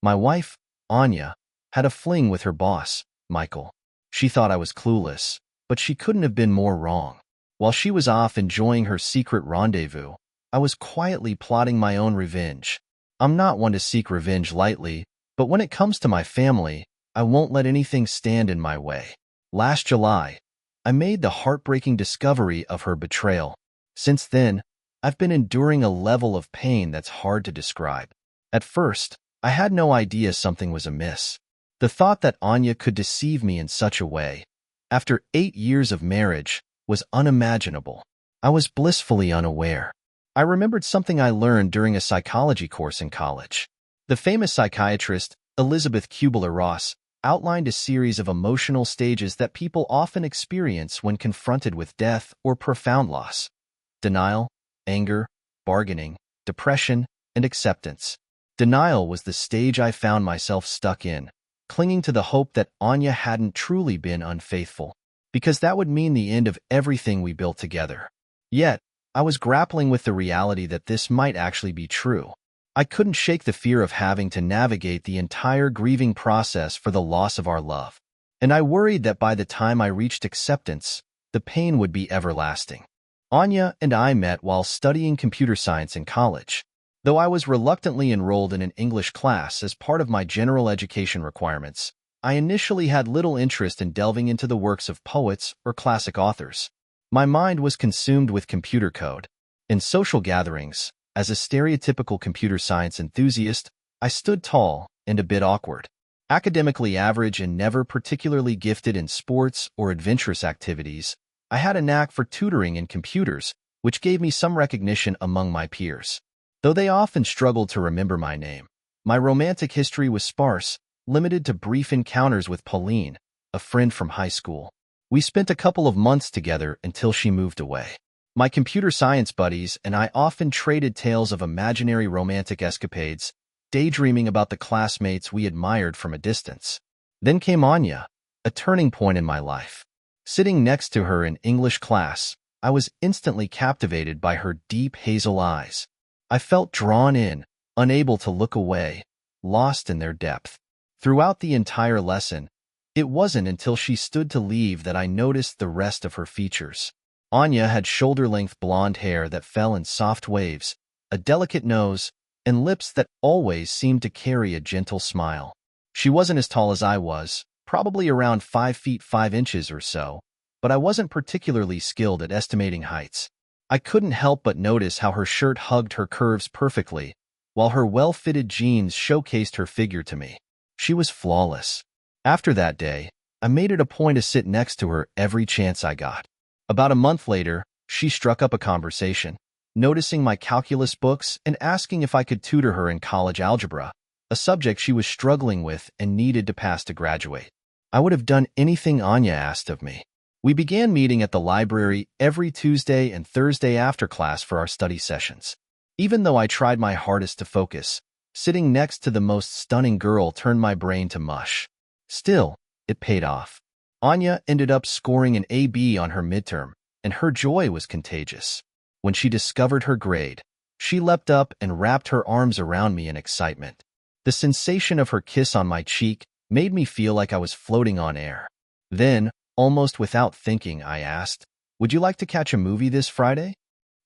My wife, Anya, had a fling with her boss, Michael. She thought I was clueless, but she couldn't have been more wrong. While she was off enjoying her secret rendezvous, I was quietly plotting my own revenge. I'm not one to seek revenge lightly, but when it comes to my family, I won't let anything stand in my way. Last July, I made the heartbreaking discovery of her betrayal. Since then, I've been enduring a level of pain that's hard to describe. At first, I had no idea something was amiss. The thought that Anya could deceive me in such a way, after 8 years of marriage, was unimaginable. I was blissfully unaware. I remembered something I learned during a psychology course in college. The famous psychiatrist, Elizabeth Kubler-Ross, outlined a series of emotional stages that people often experience when confronted with death or profound loss: denial, anger, bargaining, depression, and acceptance. Denial was the stage I found myself stuck in, clinging to the hope that Anya hadn't truly been unfaithful, because that would mean the end of everything we built together. Yet, I was grappling with the reality that this might actually be true. I couldn't shake the fear of having to navigate the entire grieving process for the loss of our love, and I worried that by the time I reached acceptance, the pain would be everlasting. Anya and I met while studying computer science in college. Though I was reluctantly enrolled in an English class as part of my general education requirements, I initially had little interest in delving into the works of poets or classic authors. My mind was consumed with computer code. In social gatherings, as a stereotypical computer science enthusiast, I stood tall and a bit awkward. Academically average and never particularly gifted in sports or adventurous activities, I had a knack for tutoring in computers, which gave me some recognition among my peers. Though they often struggled to remember my name, my romantic history was sparse, limited to brief encounters with Pauline, a friend from high school. We spent a couple of months together until she moved away. My computer science buddies and I often traded tales of imaginary romantic escapades, daydreaming about the classmates we admired from a distance. Then came Anya, a turning point in my life. Sitting next to her in English class, I was instantly captivated by her deep hazel eyes. I felt drawn in, unable to look away, lost in their depth. Throughout the entire lesson, it wasn't until she stood to leave that I noticed the rest of her features. Anya had shoulder-length blonde hair that fell in soft waves, a delicate nose, and lips that always seemed to carry a gentle smile. She wasn't as tall as I was, probably around 5 feet 5 inches or so, but I wasn't particularly skilled at estimating heights. I couldn't help but notice how her shirt hugged her curves perfectly, while her well-fitted jeans showcased her figure to me. She was flawless. After that day, I made it a point to sit next to her every chance I got. About a month later, she struck up a conversation, noticing my calculus books and asking if I could tutor her in college algebra, a subject she was struggling with and needed to pass to graduate. I would have done anything Anya asked of me. We began meeting at the library every Tuesday and Thursday after class for our study sessions. Even though I tried my hardest to focus, sitting next to the most stunning girl turned my brain to mush. Still, it paid off. Anya ended up scoring an AB on her midterm, and her joy was contagious. When she discovered her grade, she leapt up and wrapped her arms around me in excitement. The sensation of her kiss on my cheek made me feel like I was floating on air. Then, almost without thinking, I asked, "Would you like to catch a movie this Friday?"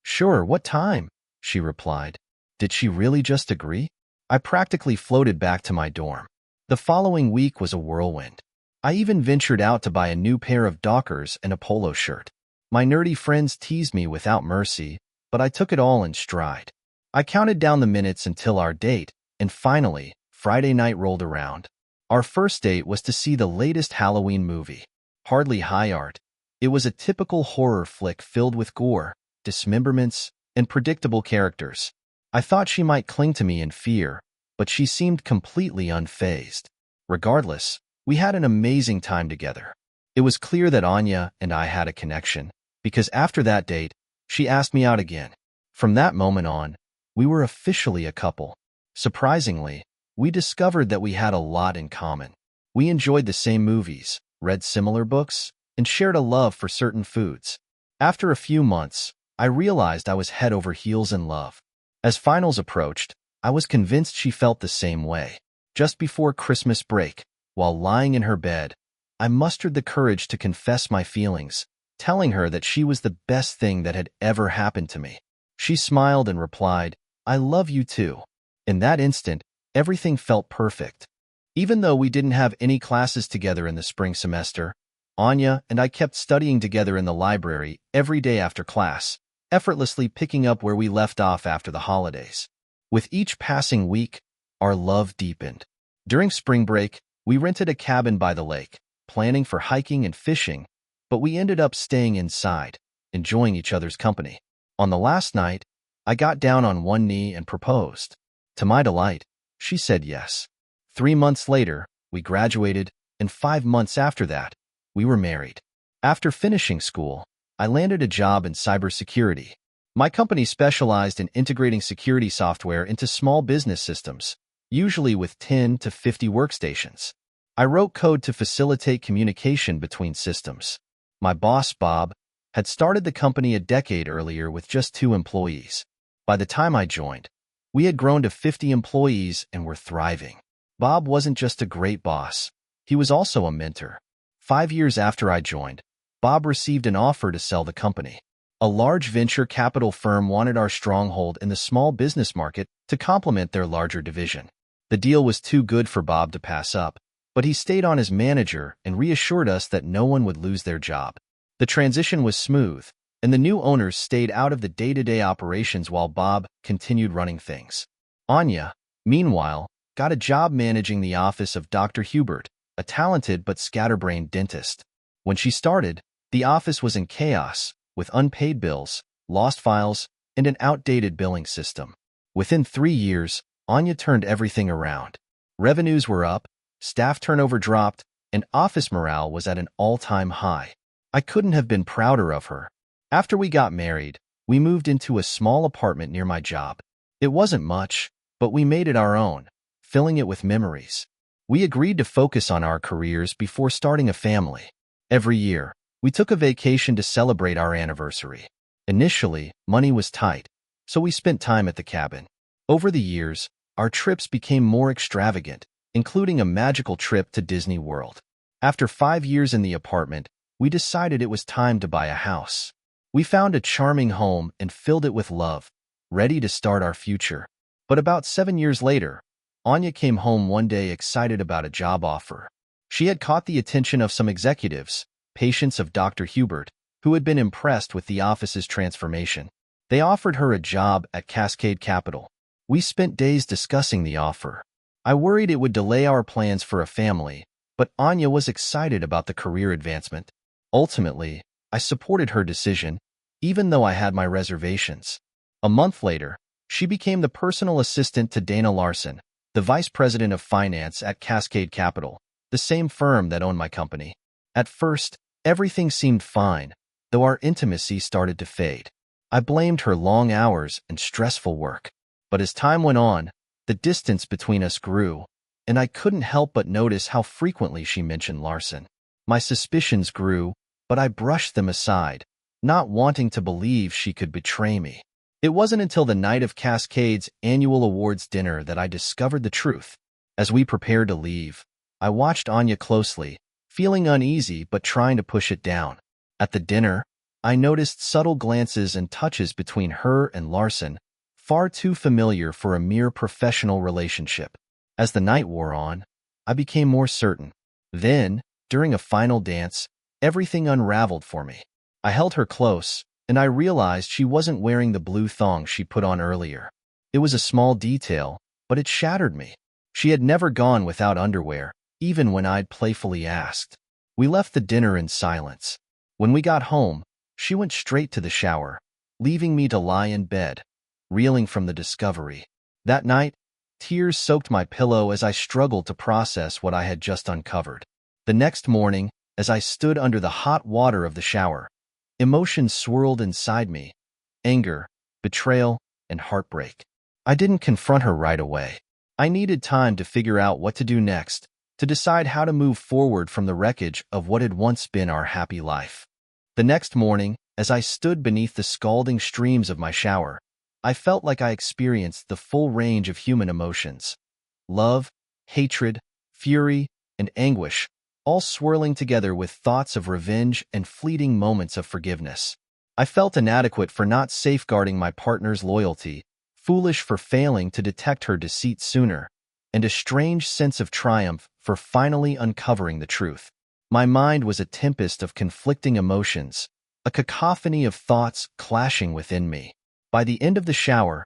"Sure, what time?" she replied. Did she really just agree? I practically floated back to my dorm. The following week was a whirlwind. I even ventured out to buy a new pair of Dockers and a polo shirt. My nerdy friends teased me without mercy, but I took it all in stride. I counted down the minutes until our date, and finally, Friday night rolled around. Our first date was to see the latest Halloween movie. Hardly high art, it was a typical horror flick filled with gore, dismemberments, and predictable characters. I thought she might cling to me in fear, but she seemed completely unfazed. Regardless, we had an amazing time together. It was clear that Anya and I had a connection, because after that date, she asked me out again. From that moment on, we were officially a couple. Surprisingly, we discovered that we had a lot in common. We enjoyed the same movies, read similar books, and shared a love for certain foods. After a few months, I realized I was head over heels in love. As finals approached, I was convinced she felt the same way. Just before Christmas break, while lying in her bed, I mustered the courage to confess my feelings, telling her that she was the best thing that had ever happened to me. She smiled and replied, "I love you too." In that instant, everything felt perfect. Even though we didn't have any classes together in the spring semester, Anya and I kept studying together in the library every day after class, effortlessly picking up where we left off after the holidays. With each passing week, our love deepened. During spring break, we rented a cabin by the lake, planning for hiking and fishing, but we ended up staying inside, enjoying each other's company. On the last night, I got down on one knee and proposed. To my delight, she said yes. 3 months later, we graduated, and 5 months after that, we were married. After finishing school, I landed a job in cybersecurity. My company specialized in integrating security software into small business systems, usually with 10 to 50 workstations. I wrote code to facilitate communication between systems. My boss, Bob, had started the company a decade earlier with just 2 employees. By the time I joined, we had grown to 50 employees and were thriving. Bob wasn't just a great boss, he was also a mentor. 5 years after I joined, Bob received an offer to sell the company. A large venture capital firm wanted our stronghold in the small business market to complement their larger division. The deal was too good for Bob to pass up, but he stayed on as manager and reassured us that no one would lose their job. The transition was smooth, and the new owners stayed out of the day-to-day operations while Bob continued running things. Anya, meanwhile, got a job managing the office of Dr. Hubert, a talented but scatterbrained dentist. When she started, the office was in chaos, with unpaid bills, lost files, and an outdated billing system. Within 3 years, Anya turned everything around. Revenues were up, staff turnover dropped, and office morale was at an all-time high. I couldn't have been prouder of her. After we got married, we moved into a small apartment near my job. It wasn't much, but we made it our own, filling it with memories. We agreed to focus on our careers before starting a family. Every year, we took a vacation to celebrate our anniversary. Initially, money was tight, so we spent time at the cabin. Over the years, our trips became more extravagant, including a magical trip to Disney World. After 5 years in the apartment, we decided it was time to buy a house. We found a charming home and filled it with love, ready to start our future. But about 7 years later, Anya came home one day excited about a job offer. She had caught the attention of some executives, patients of Dr. Hubert, who had been impressed with the office's transformation. They offered her a job at Cascade Capital. We spent days discussing the offer. I worried it would delay our plans for a family, but Anya was excited about the career advancement. Ultimately, I supported her decision, even though I had my reservations. A month later, she became the personal assistant to Dana Larson, the vice president of finance at Cascade Capital, the same firm that owned my company. At first, everything seemed fine, though our intimacy started to fade. I blamed her long hours and stressful work. But as time went on, the distance between us grew, and I couldn't help but notice how frequently she mentioned Larson. My suspicions grew, but I brushed them aside, not wanting to believe she could betray me. It wasn't until the night of Cascade's annual awards dinner that I discovered the truth. As we prepared to leave, I watched Anya closely, feeling uneasy but trying to push it down. At the dinner, I noticed subtle glances and touches between her and Larson, far too familiar for a mere professional relationship. As the night wore on, I became more certain. Then, during a final dance, everything unraveled for me. I held her close, and I realized she wasn't wearing the blue thong she put on earlier. It was a small detail, but it shattered me. She had never gone without underwear, even when I'd playfully asked. We left the dinner in silence. When we got home, she went straight to the shower, leaving me to lie in bed, reeling from the discovery. That night, tears soaked my pillow as I struggled to process what I had just uncovered. The next morning, as I stood under the hot water of the shower, emotions swirled inside me: anger, betrayal, and heartbreak. I didn't confront her right away. I needed time to figure out what to do next, to decide how to move forward from the wreckage of what had once been our happy life. The next morning, as I stood beneath the scalding streams of my shower, I felt like I experienced the full range of human emotions: love, hatred, fury, and anguish, all swirling together with thoughts of revenge and fleeting moments of forgiveness. I felt inadequate for not safeguarding my partner's loyalty, foolish for failing to detect her deceit sooner, and a strange sense of triumph for finally uncovering the truth. My mind was a tempest of conflicting emotions, a cacophony of thoughts clashing within me. By the end of the shower,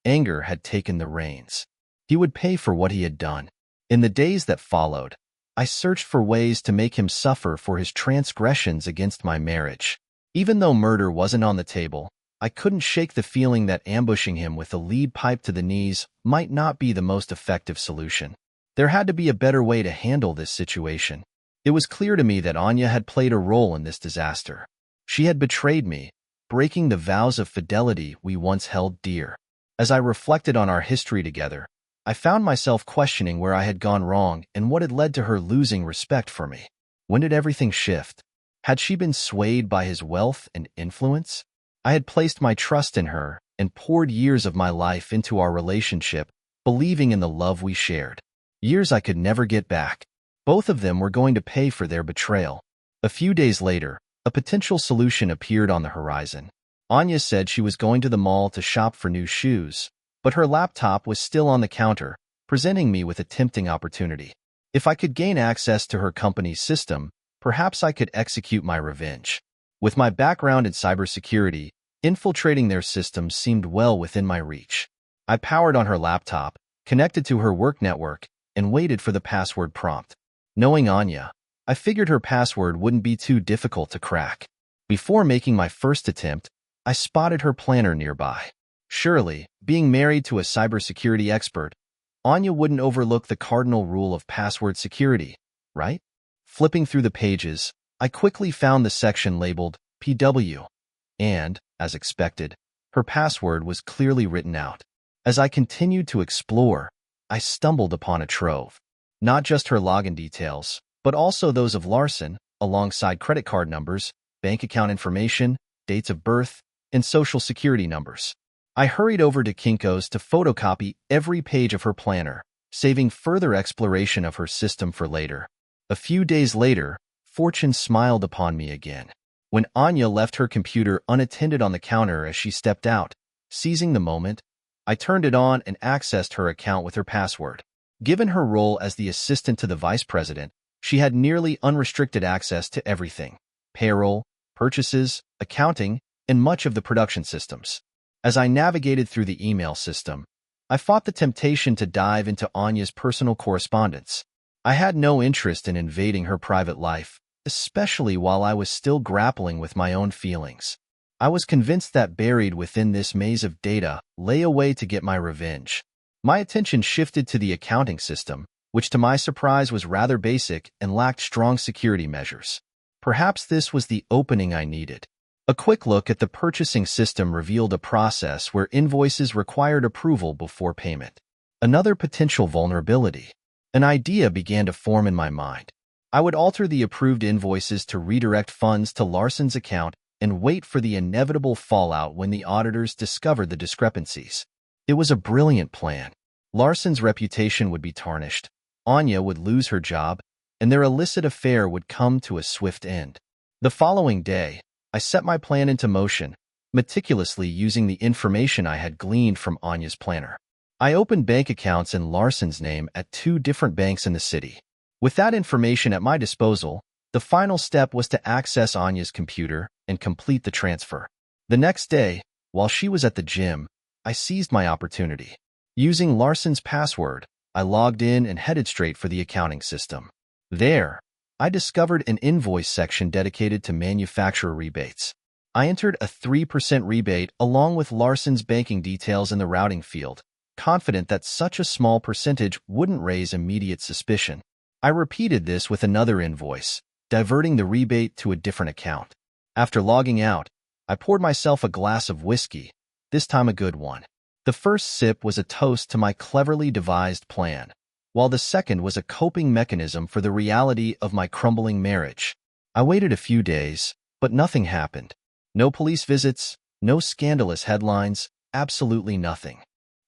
anger had taken the reins. He would pay for what he had done. In the days that followed, I searched for ways to make him suffer for his transgressions against my marriage. Even though murder wasn't on the table, I couldn't shake the feeling that ambushing him with a lead pipe to the knees might not be the most effective solution. There had to be a better way to handle this situation. It was clear to me that Anya had played a role in this disaster. She had betrayed me, breaking the vows of fidelity we once held dear. As I reflected on our history together, I found myself questioning where I had gone wrong and what had led to her losing respect for me. When did everything shift? Had she been swayed by his wealth and influence? I had placed my trust in her and poured years of my life into our relationship, believing in the love we shared. Years I could never get back. Both of them were going to pay for their betrayal. A few days later, a potential solution appeared on the horizon. Anya said she was going to the mall to shop for new shoes, but her laptop was still on the counter, presenting me with a tempting opportunity. If I could gain access to her company's system, perhaps I could execute my revenge. With my background in cybersecurity, infiltrating their systems seemed well within my reach. I powered on her laptop, connected to her work network, and waited for the password prompt. Knowing Anya, I figured her password wouldn't be too difficult to crack. Before making my first attempt, I spotted her planner nearby. Surely, being married to a cybersecurity expert, Anya wouldn't overlook the cardinal rule of password security, right? Flipping through the pages, I quickly found the section labeled PW, and, as expected, her password was clearly written out. As I continued to explore, I stumbled upon a trove. Not just her login details, but also those of Larson, alongside credit card numbers, bank account information, dates of birth, and social security numbers. I hurried over to Kinko's to photocopy every page of her planner, saving further exploration of her system for later. A few days later, fortune smiled upon me again. When Anya left her computer unattended on the counter as she stepped out, seizing the moment, I turned it on and accessed her account with her password. Given her role as the assistant to the vice president, she had nearly unrestricted access to everything: payroll, purchases, accounting, and much of the production systems. As I navigated through the email system, I fought the temptation to dive into Anya's personal correspondence. I had no interest in invading her private life, especially while I was still grappling with my own feelings. I was convinced that buried within this maze of data lay a way to get my revenge. My attention shifted to the accounting system, which to my surprise was rather basic and lacked strong security measures. Perhaps this was the opening I needed. A quick look at the purchasing system revealed a process where invoices required approval before payment. Another potential vulnerability. An idea began to form in my mind. I would alter the approved invoices to redirect funds to Larson's account and wait for the inevitable fallout when the auditors discovered the discrepancies. It was a brilliant plan. Larson's reputation would be tarnished, Anya would lose her job, and their illicit affair would come to a swift end. The following day, I set my plan into motion, meticulously using the information I had gleaned from Anya's planner. I opened bank accounts in Larson's name at 2 different banks in the city. With that information at my disposal, the final step was to access Anya's computer and complete the transfer. The next day, while she was at the gym, I seized my opportunity. Using Larson's password, I logged in and headed straight for the accounting system. There, I discovered an invoice section dedicated to manufacturer rebates. I entered a 3% rebate along with Larson's banking details in the routing field, confident that such a small percentage wouldn't raise immediate suspicion. I repeated this with another invoice, diverting the rebate to a different account. After logging out, I poured myself a glass of whiskey, this time a good one. The first sip was a toast to my cleverly devised plan, while the second was a coping mechanism for the reality of my crumbling marriage. I waited a few days, but nothing happened. No police visits, no scandalous headlines, absolutely nothing.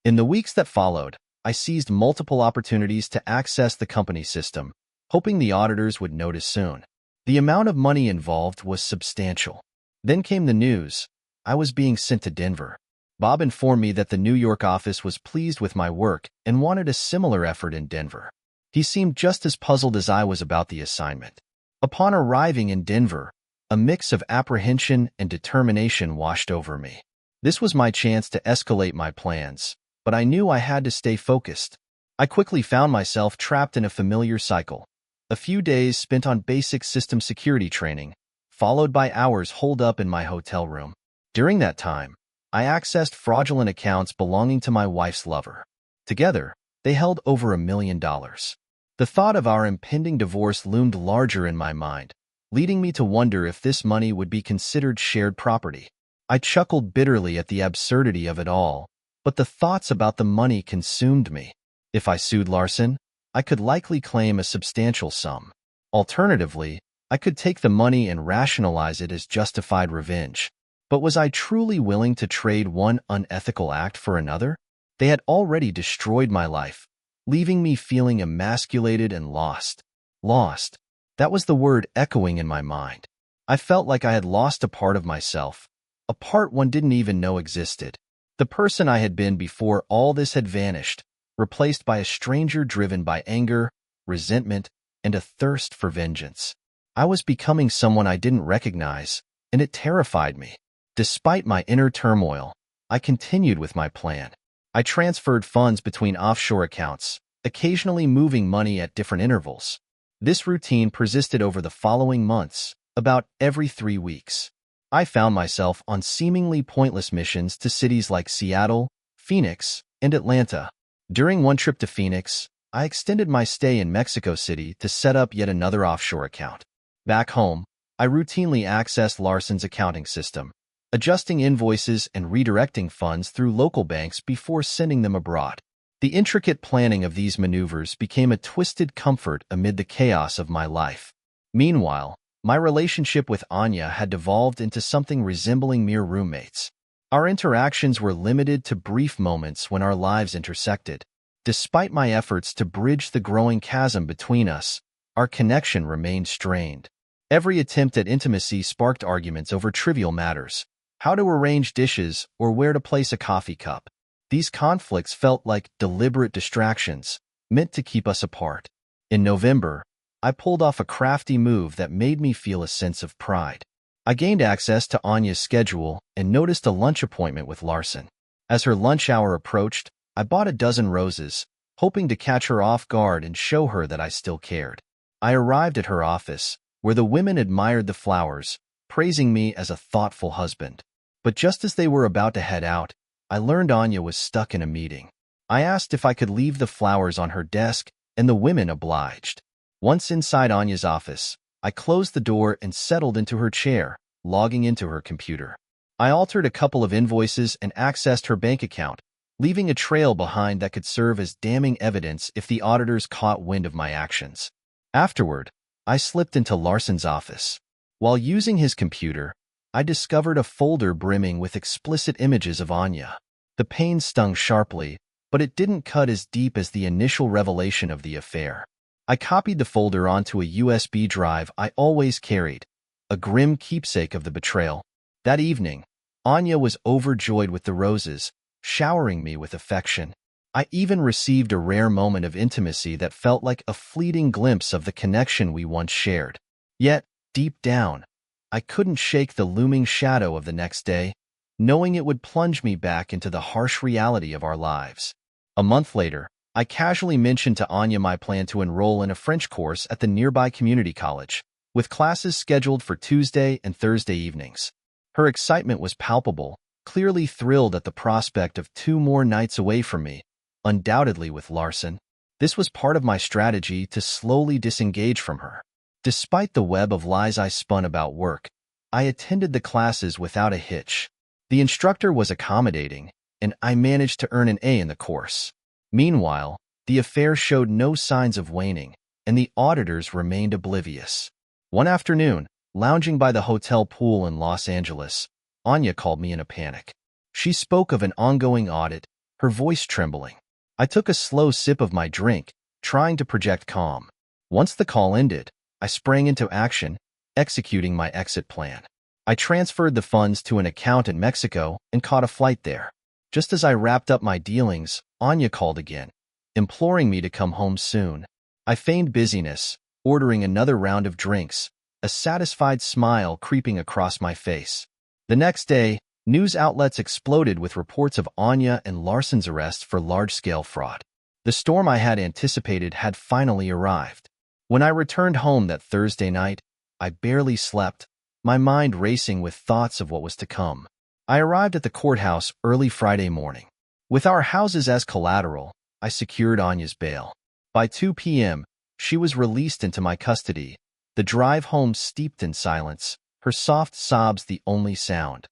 In the weeks that followed, I seized multiple opportunities to access the company system, hoping the auditors would notice soon. The amount of money involved was substantial. Then came the news. I was being sent to Denver. Bob informed me that the New York office was pleased with my work and wanted a similar effort in Denver. He seemed just as puzzled as I was about the assignment. Upon arriving in Denver, a mix of apprehension and determination washed over me. This was my chance to escalate my plans, but I knew I had to stay focused. I quickly found myself trapped in a familiar cycle. A few days spent on basic system security training, followed by hours holed up in my hotel room. During that time, I accessed fraudulent accounts belonging to my wife's lover. Together, they held over $1 million. The thought of our impending divorce loomed larger in my mind, leading me to wonder if this money would be considered shared property. I chuckled bitterly at the absurdity of it all, but the thoughts about the money consumed me. If I sued Larson, I could likely claim a substantial sum. Alternatively, I could take the money and rationalize it as justified revenge. But was I truly willing to trade one unethical act for another? They had already destroyed my life, leaving me feeling emasculated and lost. Lost. That was the word echoing in my mind. I felt like I had lost a part of myself, a part one didn't even know existed. The person I had been before all this had vanished, replaced by a stranger driven by anger, resentment, and a thirst for vengeance. I was becoming someone I didn't recognize, and it terrified me. Despite my inner turmoil, I continued with my plan. I transferred funds between offshore accounts, occasionally moving money at different intervals. This routine persisted over the following months, about every 3 weeks. I found myself on seemingly pointless missions to cities like Seattle, Phoenix, and Atlanta. During one trip to Phoenix, I extended my stay in Mexico City to set up yet another offshore account. Back home, I routinely accessed Larson's accounting system, adjusting invoices and redirecting funds through local banks before sending them abroad. The intricate planning of these maneuvers became a twisted comfort amid the chaos of my life. Meanwhile, my relationship with Anya had devolved into something resembling mere roommates. Our interactions were limited to brief moments when our lives intersected. Despite my efforts to bridge the growing chasm between us, our connection remained strained. Every attempt at intimacy sparked arguments over trivial matters: how to arrange dishes or where to place a coffee cup. These conflicts felt like deliberate distractions, meant to keep us apart. In November, I pulled off a crafty move that made me feel a sense of pride. I gained access to Anya's schedule and noticed a lunch appointment with Larson. As her lunch hour approached, I bought a dozen roses, hoping to catch her off guard and show her that I still cared. I arrived at her office, where the women admired the flowers, praising me as a thoughtful husband. But just as they were about to head out, I learned Anya was stuck in a meeting. I asked if I could leave the flowers on her desk, and the women obliged. Once inside Anya's office, I closed the door and settled into her chair, logging into her computer. I altered a couple of invoices and accessed her bank account, leaving a trail behind that could serve as damning evidence if the auditors caught wind of my actions. Afterward, I slipped into Larson's office. While using his computer, I discovered a folder brimming with explicit images of Anya. The pain stung sharply, but it didn't cut as deep as the initial revelation of the affair. I copied the folder onto a USB drive I always carried, a grim keepsake of the betrayal. That evening, Anya was overjoyed with the roses, showering me with affection. I even received a rare moment of intimacy that felt like a fleeting glimpse of the connection we once shared. Yet, deep down, I couldn't shake the looming shadow of the next day, knowing it would plunge me back into the harsh reality of our lives. A month later, I casually mentioned to Anya my plan to enroll in a French course at the nearby community college, with classes scheduled for Tuesday and Thursday evenings. Her excitement was palpable, clearly thrilled at the prospect of 2 more nights away from me, undoubtedly with Larson. This was part of my strategy to slowly disengage from her. Despite the web of lies I spun about work, I attended the classes without a hitch. The instructor was accommodating, and I managed to earn an A in the course. Meanwhile, the affair showed no signs of waning, and the auditors remained oblivious. One afternoon, lounging by the hotel pool in Los Angeles, Anya called me in a panic. She spoke of an ongoing audit, her voice trembling. I took a slow sip of my drink, trying to project calm. Once the call ended, I sprang into action, executing my exit plan. I transferred the funds to an account in Mexico and caught a flight there. Just as I wrapped up my dealings, Anya called again, imploring me to come home soon. I feigned busyness, ordering another round of drinks, a satisfied smile creeping across my face. The next day, news outlets exploded with reports of Anya and Larson's arrest for large-scale fraud. The storm I had anticipated had finally arrived. When I returned home that Thursday night, I barely slept, my mind racing with thoughts of what was to come. I arrived at the courthouse early Friday morning. With our houses as collateral, I secured Anya's bail. By 2 p.m., she was released into my custody, the drive home steeped in silence, her soft sobs the only sound.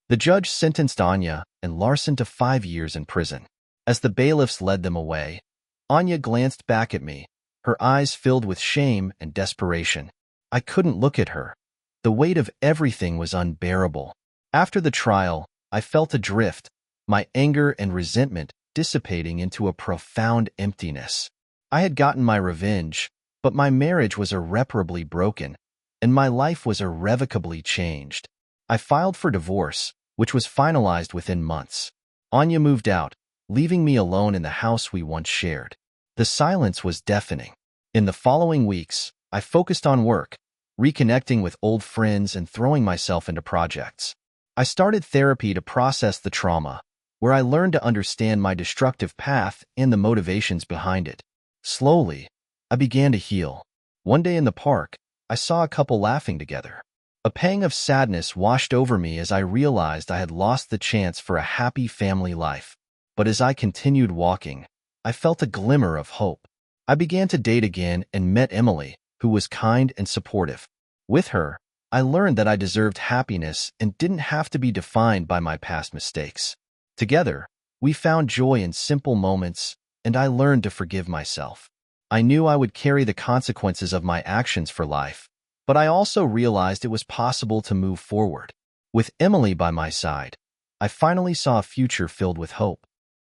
The judge sentenced Anya and Larson to 5 years in prison. As the bailiffs led them away, Anya glanced back at me, her eyes filled with shame and desperation. I couldn't look at her. The weight of everything was unbearable. After the trial, I felt adrift, my anger and resentment dissipating into a profound emptiness. I had gotten my revenge, but my marriage was irreparably broken, and my life was irrevocably changed. I filed for divorce, which was finalized within months. Anya moved out, leaving me alone in the house we once shared. The silence was deafening. In the following weeks, I focused on work, reconnecting with old friends and throwing myself into projects. I started therapy to process the trauma, where I learned to understand my destructive path and the motivations behind it. Slowly, I began to heal. One day in the park, I saw a couple laughing together. A pang of sadness washed over me as I realized I had lost the chance for a happy family life. But as I continued walking, I felt a glimmer of hope. I began to date again and met Emily, who was kind and supportive. With her, I learned that I deserved happiness and didn't have to be defined by my past mistakes. Together, we found joy in simple moments, and I learned to forgive myself. I knew I would carry the consequences of my actions for life, but I also realized it was possible to move forward. With Emily by my side, I finally saw a future filled with hope.